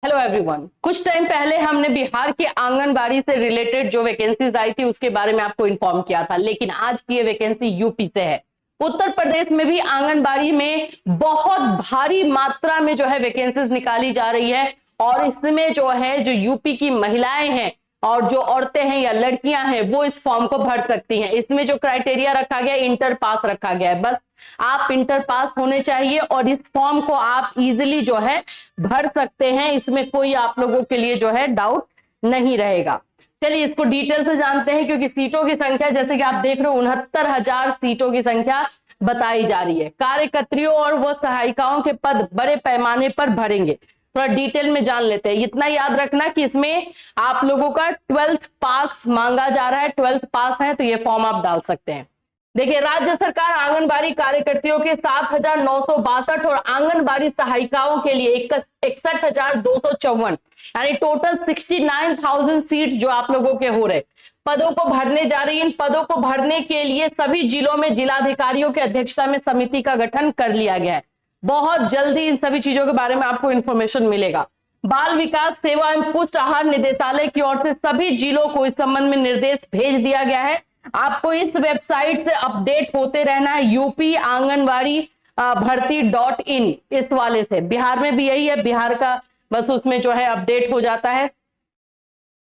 Hello everyone. कुछ time पहले हमने बिहार के आंगनबाड़ी से रिलेटेड जो वैकेंसीज आई थी उसके बारे में आपको इन्फॉर्म किया था, लेकिन आज की ये वैकेंसी यूपी से है। उत्तर प्रदेश में भी आंगनबाड़ी में बहुत भारी मात्रा में जो है वैकेंसीज निकाली जा रही है और इसमें जो है जो यूपी की महिलाएं हैं और जो औरतें हैं या लड़कियां हैं वो इस फॉर्म को भर सकती हैं। इसमें जो क्राइटेरिया रखा गया है, इंटर पास रखा गया है। बस आप इंटर पास होने चाहिए और इस फॉर्म को आप इजीली जो है भर सकते हैं। इसमें कोई आप लोगों के लिए जो है डाउट नहीं रहेगा। चलिए इसको डिटेल से जानते हैं, क्योंकि सीटों की संख्या जैसे कि आप देख रहे हो 69,000 सीटों की संख्या बताई जा रही है। कार्यकर्त्रियों और वह सहायिकाओं के पद बड़े पैमाने पर भरेंगे। थोड़ा डिटेल में जान लेते हैं। इतना याद रखना कि इसमें आप लोगों का 12th पास मांगा जा रहा है। 12th पास है तो ये फॉर्म आप डाल सकते हैं। देखिए, राज्य सरकार आंगनबाड़ी कार्यकर्तियों के 7,962 और आंगनबाड़ी सहायिकाओं के लिए 61,254 यानी टोटल 69,000 सीट जो आप लोगों के हो रहे पदों को भरने जा रही है। इन पदों को भरने के लिए सभी जिलों में जिलाधिकारियों की अध्यक्षता में समिति का गठन कर लिया गया है। बहुत जल्दी इन सभी चीजों के बारे में आपको इंफॉर्मेशन मिलेगा। बाल विकास सेवा एवं पुष्ट आहार निदेशालय की ओर से सभी जिलों को इस संबंध में निर्देश भेज दिया गया है। आपको इस वेबसाइट से अपडेट होते रहना है, यूपी आंगनबाड़ी भर्ती.in इस वाले से। बिहार में भी यही है, बिहार का बस उसमें जो है अपडेट हो जाता है।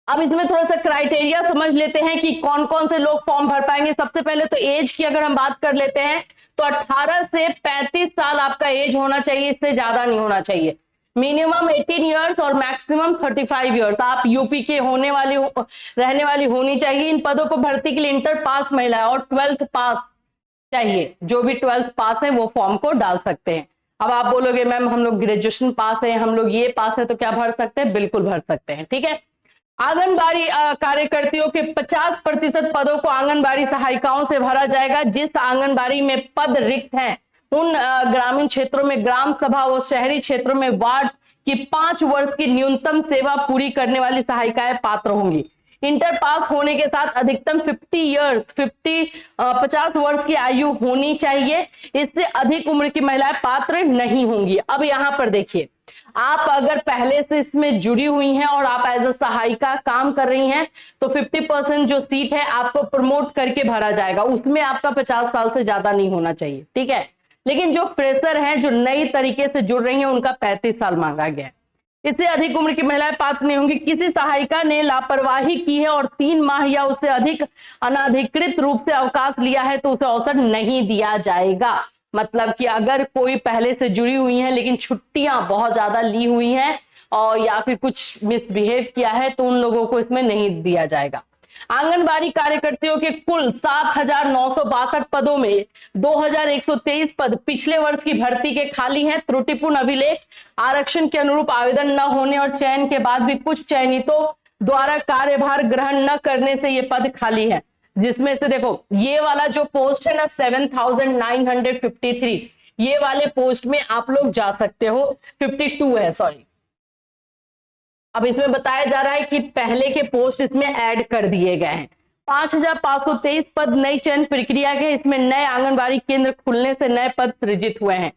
अब इसमें थोड़ा सा क्राइटेरिया समझ लेते हैं कि कौन कौन से लोग फॉर्म भर पाएंगे। सबसे पहले तो एज की अगर हम बात कर लेते हैं तो 18 से 35 साल आपका एज होना चाहिए, इससे ज्यादा नहीं होना चाहिए। मिनिमम 18 इयर्स और मैक्सिमम 35 इयर्स आप यूपी के रहने वाली होनी चाहिए। इन पदों को भर्ती के लिए इंटर पास महिला और 12th पास चाहिए। जो भी 12th पास है वो फॉर्म को डाल सकते हैं। अब आप बोलोगे मैम हम लोग ग्रेजुएशन पास है, हम लोग ये पास है, तो क्या भर सकते हैं? बिल्कुल भर सकते हैं। ठीक है। आंगनबाड़ी कार्यकर्तियों के 50% पदों को आंगनबाड़ी सहायिकाओं से भरा जाएगा। जिस आंगनबाड़ी में पद रिक्त हैं उन ग्रामीण क्षेत्रों में ग्राम सभा व शहरी क्षेत्रों में वार्ड की 5 वर्ष की न्यूनतम सेवा पूरी करने वाली सहायिकाएं पात्र होंगी। इंटर पास होने के साथ अधिकतम 50 वर्ष की आयु होनी चाहिए। इससे अधिक उम्र की महिलाएं पात्र नहीं होंगी। अब यहां पर देखिए, आप अगर पहले से इसमें जुड़ी हुई हैं और आप एज अ सहायिका काम कर रही हैं तो 50% जो सीट है आपको प्रमोट करके भरा जाएगा। उसमें आपका 50 साल से ज्यादा नहीं होना चाहिए। ठीक है। लेकिन जो फ्रेशर हैं, जो नई तरीके से जुड़ रही हैं, उनका 35 साल मांगा गया है। इससे अधिक उम्र की महिलाएं पात्र नहीं होंगी। किसी सहायिका ने लापरवाही की है और 3 माह या उससे अधिक अनाधिकृत रूप से अवकाश लिया है तो उसे अवसर नहीं दिया जाएगा। मतलब कि अगर कोई पहले से जुड़ी हुई है लेकिन छुट्टियां बहुत ज्यादा ली हुई हैं और या फिर कुछ मिसबिहेव किया है तो उन लोगों को इसमें नहीं दिया जाएगा। आंगनबाड़ी कार्यकर्तियों के कुल 7,962 पदों में 2,123 पद पिछले वर्ष की भर्ती के खाली हैं। त्रुटिपूर्ण अभिलेख, आरक्षण के अनुरूप आवेदन न होने और चयन के बाद भी कुछ चयनितों द्वारा कार्यभार ग्रहण न करने से ये पद खाली है। जिसमें से देखो ये वाला जो पोस्ट है ना 7,953, ये वाले पोस्ट में आप लोग जा सकते हो। 52 है, सॉरी। अब इसमें बताया जा रहा है कि पहले के पोस्ट इसमें ऐड कर दिए गए हैं। 5,523 पद नई चयन प्रक्रिया के, इसमें नए आंगनबाड़ी केंद्र खुलने से नए पद सृजित हुए हैं।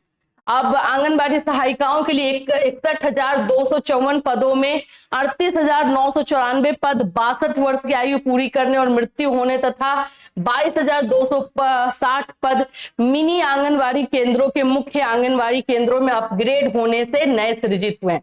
अब आंगनबाड़ी सहायिकाओं के लिए 61,254 पदों में 38,994 पद 62 वर्ष की आयु पूरी करने और मृत्यु होने तथा 22,260 पद मिनी आंगनबाड़ी केंद्रों के मुख्य आंगनबाड़ी केंद्रों में अपग्रेड होने से नए सृजित हुए हैं।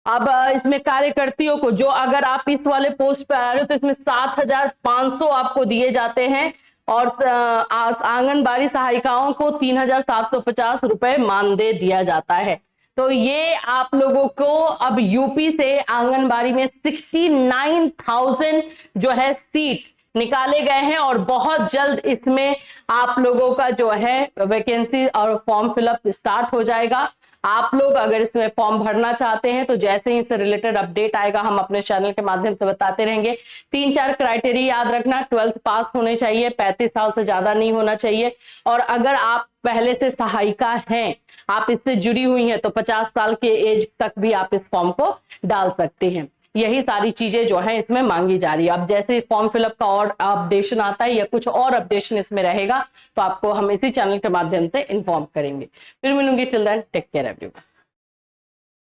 अब इसमें कार्यकर्तियों को जो अगर आप इस वाले पोस्ट पे आ रहे हो तो इसमें 7,500 आपको दिए जाते हैं और आंगनबाड़ी सहायिकाओं को 3,750 रुपए मानदेय दिया जाता है। तो ये आप लोगों को अब यूपी से आंगनबाड़ी में 69,000 जो है सीट निकाले गए हैं और बहुत जल्द इसमें आप लोगों का जो है वैकेंसी और फॉर्म फिलअप स्टार्ट हो जाएगा। आप लोग अगर इसमें फॉर्म भरना चाहते हैं तो जैसे ही इससे रिलेटेड अपडेट आएगा हम अपने चैनल के माध्यम से बताते रहेंगे। 3-4 क्राइटेरिया याद रखना। 12th पास होने चाहिए, 35 साल से ज्यादा नहीं होना चाहिए और अगर आप पहले से सहायिका हैं, आप इससे जुड़ी हुई हैं तो 50 साल के एज तक भी आप इस फॉर्म को डाल सकते हैं। यही सारी चीजें जो है इसमें मांगी जा रही है। अब जैसे फॉर्म फिलअप का और अपडेशन आता है या कुछ और अपडेशन इसमें रहेगा तो आपको हम इसी चैनल के माध्यम से इन्फॉर्म करेंगे। फिर मिलूंगी। Till then take care everyone.